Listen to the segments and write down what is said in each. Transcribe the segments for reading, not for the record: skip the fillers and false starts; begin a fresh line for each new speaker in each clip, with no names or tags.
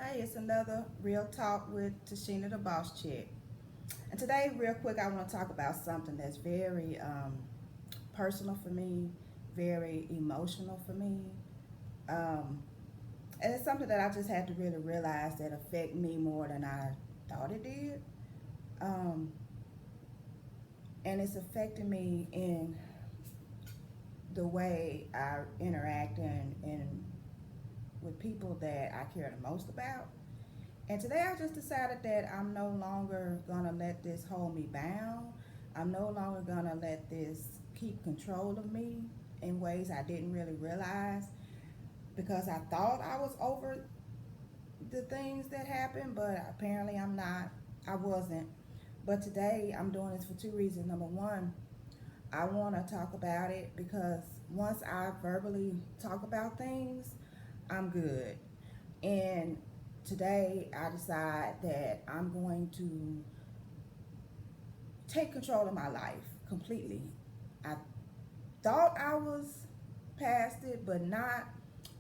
Hey, it's another Real Talk with Tashina the Boss Chick. And today, real quick, I want to talk about something that's very personal for me, very emotional for me. Um, and it's something that I just had to really realize that affect me more than I thought it did. Um, and it's affecting me in the way I interact and with people that I care the most about. And today I just decided that I'm no longer gonna let this hold me bound. I'm no longer gonna let this keep control of me in ways I didn't really realize because I thought I was over the things that happened, but apparently I'm not. I wasn't. But today I'm doing this for two reasons. Number one, I want to talk about it because once I verbally talk about things, I'm good. And today I decide that I'm going to take control of my life completely. I thought I was past it, but not.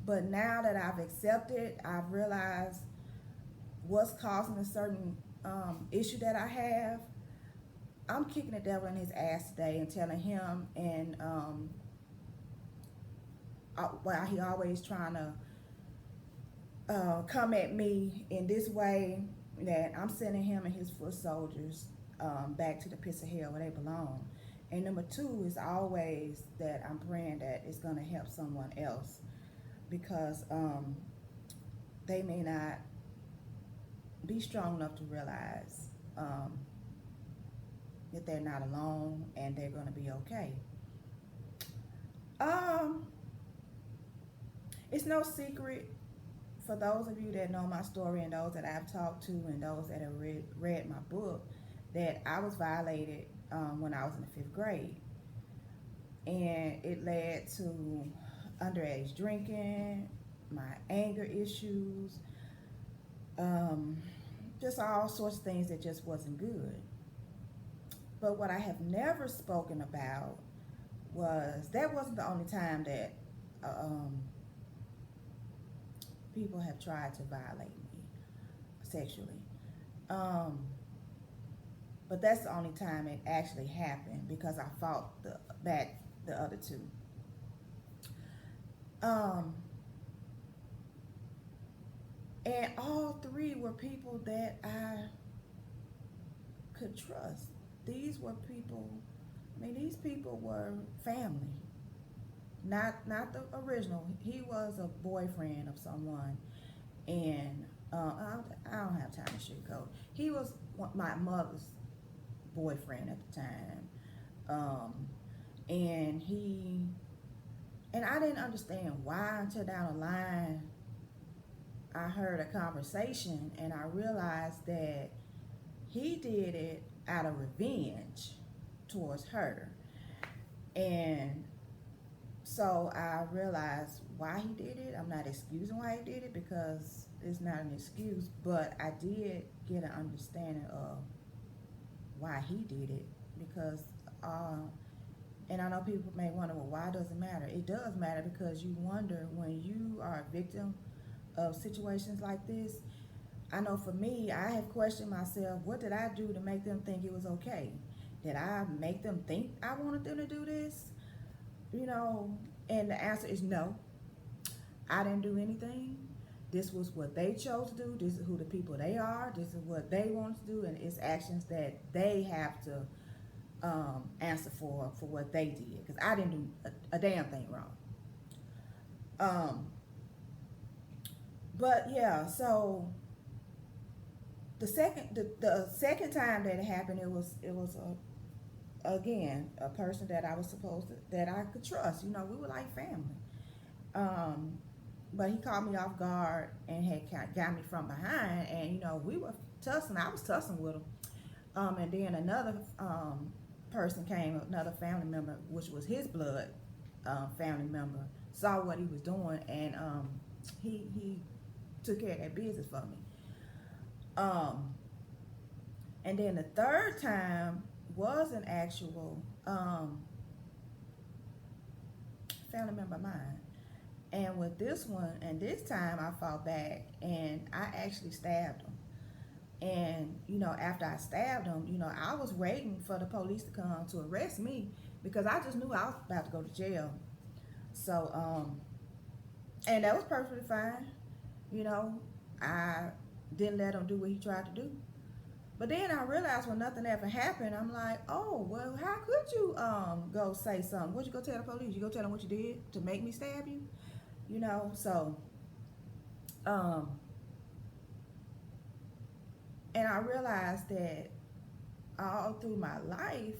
But now that I've accepted, I've realized what's causing a certain issue that I have. I'm kicking the devil in his ass today and telling him and while he always trying to come at me in this way that I'm sending him and his foot soldiers back to the pits of hell where they belong. And number two is always that I'm praying that it's going to help someone else because they may not be strong enough to realize that they're not alone and they're going to be okay. Um, it's no secret for those of you that know my story and those that I've talked to and those that have read my book that I was violated when I was in the fifth grade. And it led to underage drinking, my anger issues, um, just all sorts of things that just wasn't good. But what I have never spoken about was that wasn't the only time that um, people have tried to violate me sexually. Um, but that's the only time it actually happened because I fought back the other two. Um, and all three were people that I could trust. These were people. I mean, these people were family, not the original. He was a boyfriend of someone, and I don't have time to sugarcoat. He was my mother's boyfriend at the time, um, and he and I didn't understand why until down the line I heard a conversation and I realized that he did it out of revenge towards her. And so I realized why he did it. I'm not excusing why he did it because it's not an excuse, but I did get an understanding of why he did it because and I know people may wonder, well, why does it matter? It does matter because you wonder when you are a victim of situations like this. I know for me, I have questioned myself, what did I do to make them think it was okay? Did I make them think I wanted them to do this? You know, and the answer is no. I didn't do anything. This was what they chose to do. This is who the people they are. This is what they want to do, and it's actions that they have to answer for what they did. Because I didn't do a damn thing wrong. Um, but yeah, so the second time that it happened, it was again a person that I was supposed to that I could trust. You know, we were like family. Um, but he caught me off guard and had got me from behind, and you know we were tussling. I was tussling with him, and then another person came, another family member, which was his blood family member, saw what he was doing, and he took care of that business for me. Um, and then the third time was an actual family member of mine, And with this one, and this time I fought back and I actually stabbed him. And, after I stabbed him, I was waiting for the police to come to arrest me because I just knew I was about to go to jail. So, and that was perfectly fine. You know, I didn't let him do what he tried to do. But then I realized when nothing ever happened, I'm like, oh, well, how could you go say something? What you go tell the police? You go tell them what you did to make me stab you? So um and I realized that all through my life,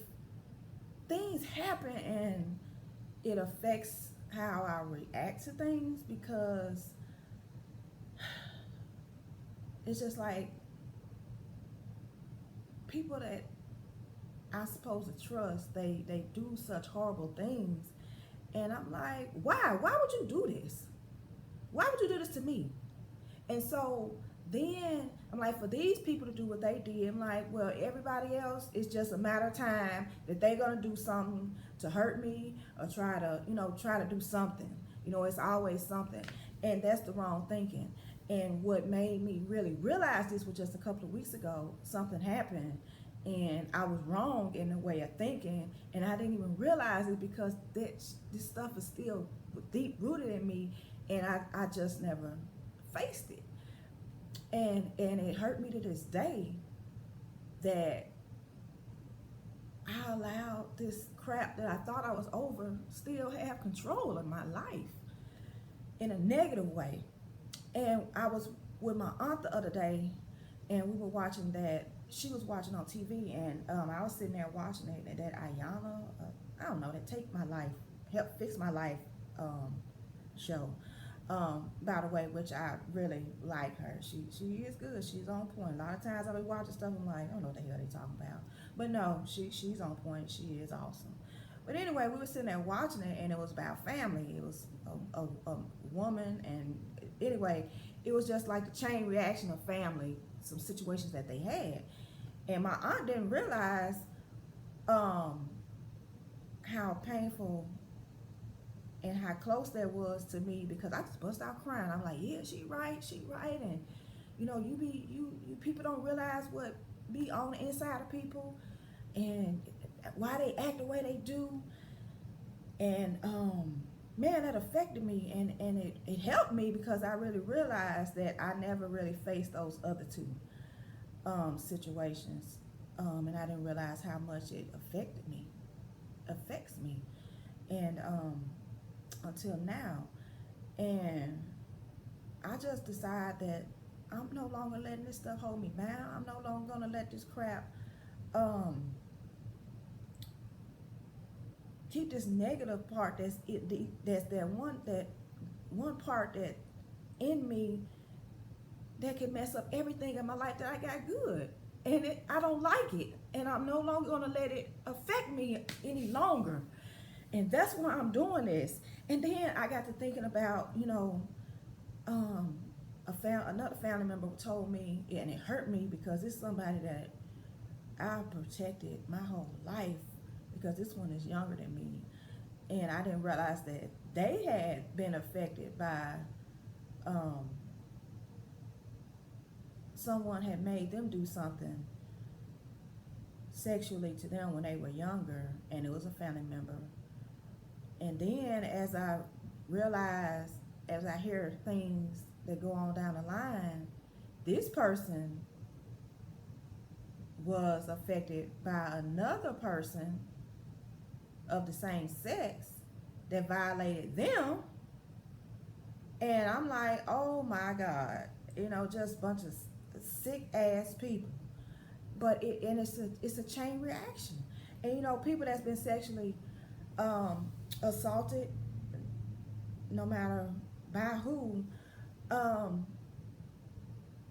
things happen and it affects how I react to things because it's just like people that I'm supposed to trust, they do such horrible things. And I'm like, why? Why would you do this? Why would you do this to me? And so then I'm like, for these people to do what they did, I'm like, well, everybody else, it's just a matter of time that they're gonna do something to hurt me or try to do something. It's always something. And that's the wrong thinking. And what made me really realize this was just a couple of weeks ago, something happened and I was wrong in the way of thinking, and I didn't even realize it because this stuff is still deep rooted in me, and I just never faced it. And it hurt me to this day that I allowed this crap that I thought I was over still have control of my life in a negative way. And I was with my aunt the other day, and we were watching that. She was watching on TV, and I was sitting there watching it. And that Ayana, I don't know, that Take My Life, Help Fix My Life show. By the way, which I really like her. She is good. She's on point. A lot of times I be watching stuff, I'm like, I don't know what the hell they talking about. But no, she's on point. She is awesome. But anyway, we were sitting there watching it, and it was about family. It was a woman, and anyway, it was just like the chain reaction of family, some situations that they had. And my aunt didn't realize how painful and how close that was to me because I just bust out crying. I'm like, yeah, she right, and you people don't realize what be on the inside of people and why they act the way they do. And man, that affected me, and it helped me because I really realized that I never really faced those other two situations, and I didn't realize how much it affects me, and until now. And I just decide that I'm no longer letting this stuff hold me down. I'm no longer gonna let this crap keep this negative part that's that one part that in me that can mess up everything in my life that I got good. And I don't like it. And I'm no longer going to let it affect me any longer. And that's why I'm doing this. And then I got to thinking about, another family member told me, and it hurt me because it's somebody that I protected my whole life because this one is younger than me. And I didn't realize that they had been affected by someone had made them do something sexually to them when they were younger, and it was a family member. And then as I realize, as I hear things that go on down the line, this person was affected by another person of the same sex that violated them. And I'm like, oh my God, just a bunch of sick ass people. But it's a chain reaction. And people that's been sexually assaulted, no matter by who,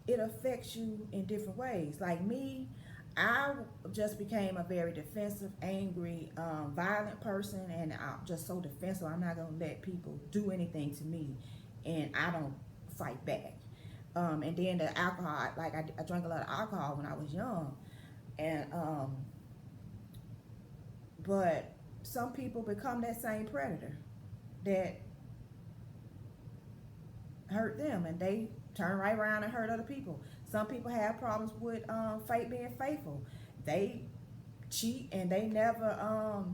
it affects you in different ways. Like me, I just became a very defensive, angry, violent person, and I'm just so defensive. I'm not gonna let people do anything to me, and I don't fight back. And then the alcohol, like I drank a lot of alcohol when I was young, and but some people become that same predator that hurt them, and they turn right around and hurt other people. Some people have problems with fate being faithful. They cheat and they never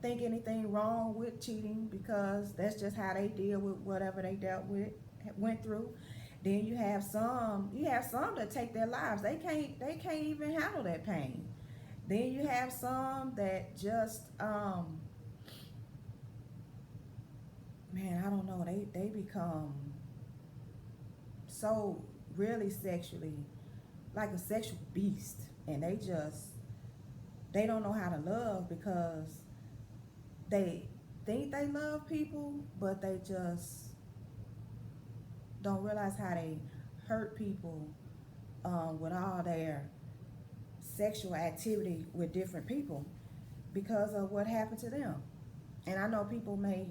think anything wrong with cheating because that's just how they deal with whatever they dealt with, went through. Then you have some that take their lives. They can't even handle that pain. Then you have some that just man, I don't know, they become so really sexually like a sexual beast, and they don't know how to love because they think they love people, but they just don't realize how they hurt people with all their sexual activity with different people because of what happened to them. And I know people may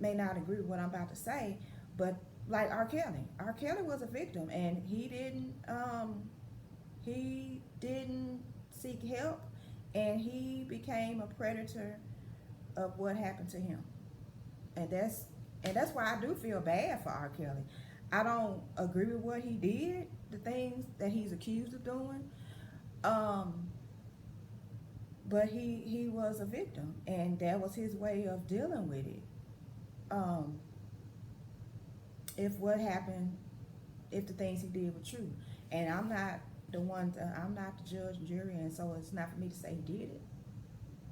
not agree with what I'm about to say, but like R. Kelly was a victim, and he didn't seek help, and he became a predator of what happened to him. And that's why I do feel bad for R. Kelly. I don't agree with what he did, the things that he's accused of doing. Um, but he was a victim, and that was his way of dealing with it. Um, if what happened, if the things he did were true, and I'm not the judge and jury, and so it's not for me to say he did it.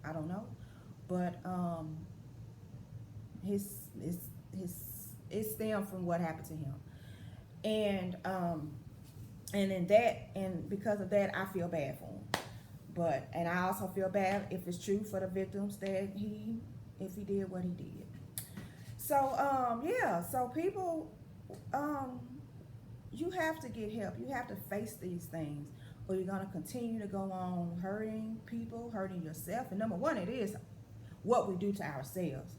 I don't know, but his it stemmed from what happened to him, and in that, and because of that, I feel bad for him. And I also feel bad if it's true for the victims that if he did what he did. So yeah, so people, um, you have to get help. You have to face these things, or you're gonna continue to go on hurting people, hurting yourself. And number one, it is what we do to ourselves.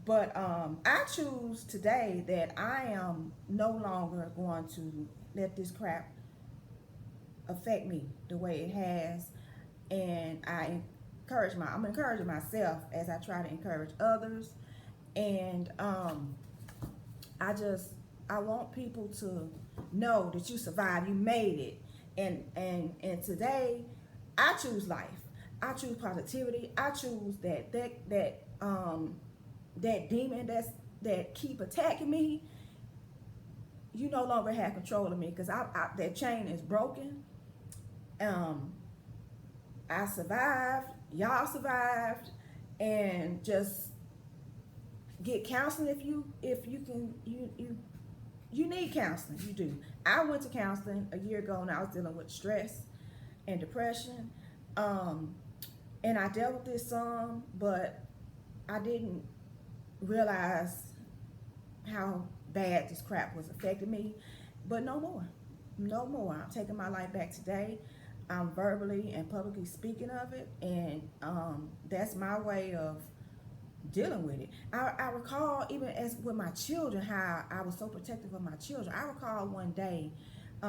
But I choose today that I am no longer going to let this crap affect me the way it has, and I'm encouraging myself as I try to encourage others, and I just I want people to know that you survived, you made it, and today I choose life. I choose positivity. I choose that demon that keep attacking me. You no longer have control of me because that chain is broken. Um, I survived. Y'all survived, and just get counseling if you can. You need counseling. You do. I went to counseling a year ago, and I was dealing with stress and depression, and I dealt with this some, but I didn't realize how bad this crap was affecting me. But no more. No more. I'm taking my life back today. I'm verbally and publicly speaking of it, and that's my way of dealing with it. I recall even as with my children how I was so protective of my children. I recall one day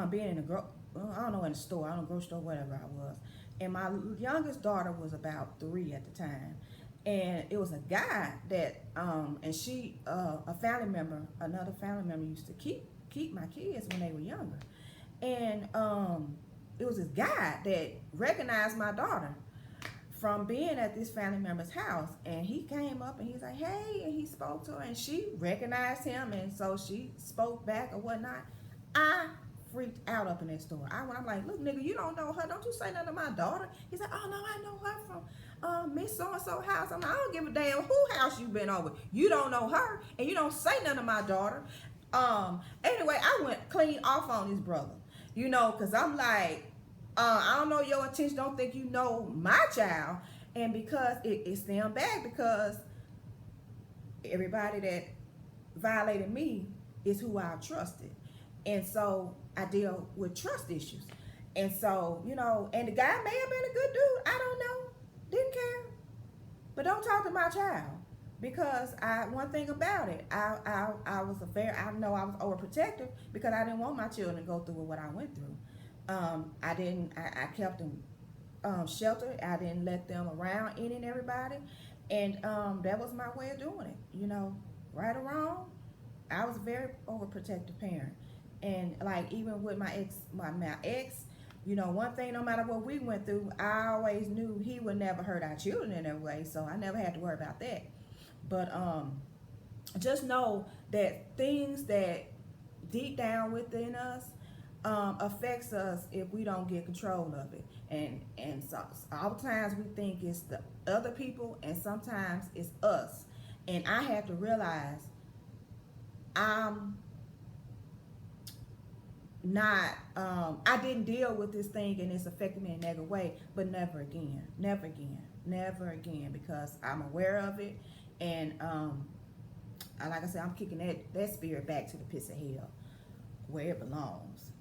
being in I don't know, in the store, I don't know, grocery store, whatever I was, and my youngest daughter was about 3 at the time, and it was a guy that and she a family member, another family member used to keep my kids when they were younger, and it was this guy that recognized my daughter from being at this family member's house, and he came up and he was like, hey, and he spoke to her, and she recognized him, and so she spoke back or whatnot. I freaked out up in that store. I'm like, look, nigga, you don't know her. Don't you say nothing to my daughter. He said, oh no, I know her from Miss So-and-so house. I'm like, I don't give a damn who house you been over. You don't know her, and you don't say nothing to my daughter. Anyway, I went clean off on this brother, because I'm like, I don't know your intention. Don't think you know my child. And because it stemmed back because everybody that violated me is who I trusted. And so I deal with trust issues. And so, and the guy may have been a good dude. I don't know. Didn't care. But don't talk to my child. Because one thing about it, I was I know I was overprotective because I didn't want my children to go through what I went through. I kept them sheltered. I didn't let them around any and everybody. And that was my way of doing it. Right or wrong, I was a very overprotective parent. And like even with my ex, one thing, no matter what we went through, I always knew he would never hurt our children in that way. So I never had to worry about that. But just know that things that deep down within us affects us if we don't get control of it. And so oftentimes we think it's the other people, and sometimes it's us. And I have to realize I'm not I didn't deal with this thing and it's affecting me in a negative way, but never again, never again, never again, because I'm aware of it. And like I said, I'm kicking that spirit back to the pits of hell where it belongs.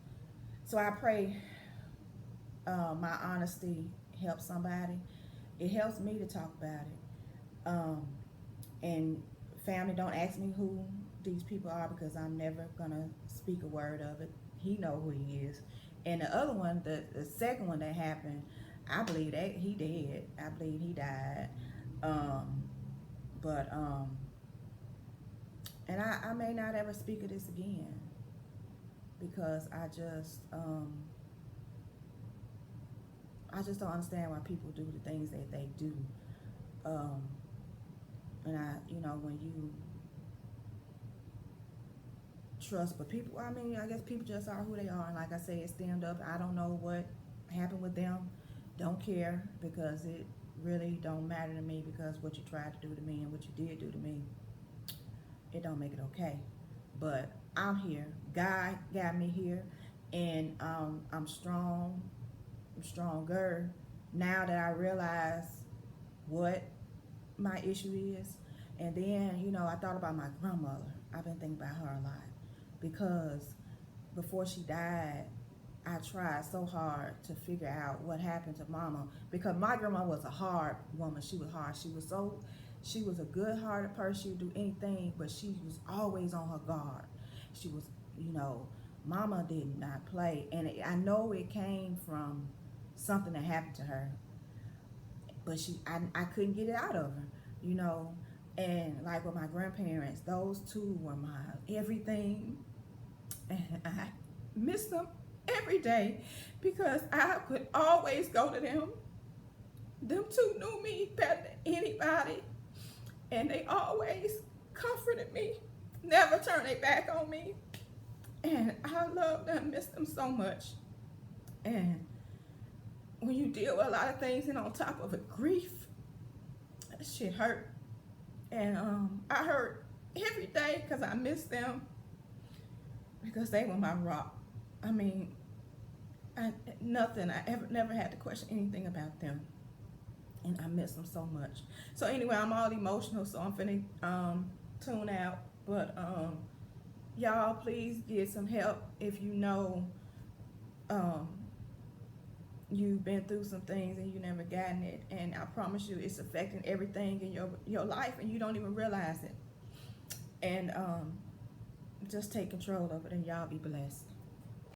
So I pray my honesty helps somebody. It helps me to talk about it. And family, don't ask me who these people are, because I'm never gonna speak a word of it. He know who he is. And the other one, the second one that happened, I believe that he dead. I believe he died. But and I may not ever speak of this again, because I just don't understand why people do the things that they do. And when you trust, but people, I guess people just are who they are. And like I say, it stand up. I don't know what happened with them. Don't care, because it really don't matter to me, because what you tried to do to me and what you did do to me, it don't make it okay. But I'm here. God got me here, and I'm strong. I'm stronger now that I realize what my issue is. And then, I thought about my grandmother. I've been thinking about her a lot, because before she died, I tried so hard to figure out what happened to mama, because my grandma was a hard woman. She was hard. She was a good-hearted person. She would do anything, but she was always on her guard. She was, mama did not play. And I know it came from something that happened to her, but I couldn't get it out of her, And like with my grandparents, those two were my everything. And I miss them every day, because I could always go to them. Them two knew me better than anybody. And they always comforted me, never turned their back on me. And I love them, miss them so much. And when you deal with a lot of things, and on top of it, grief, that shit hurt. And I hurt every day, because I miss them, because they were my rock. I never had to question anything about them. And I miss them so much. So anyway, I'm all emotional, so I'm finna tune out. But y'all, please get some help if you know you've been through some things and you never gotten it. And I promise you, it's affecting everything in your life, and you don't even realize it. And just take control of it, and y'all be blessed.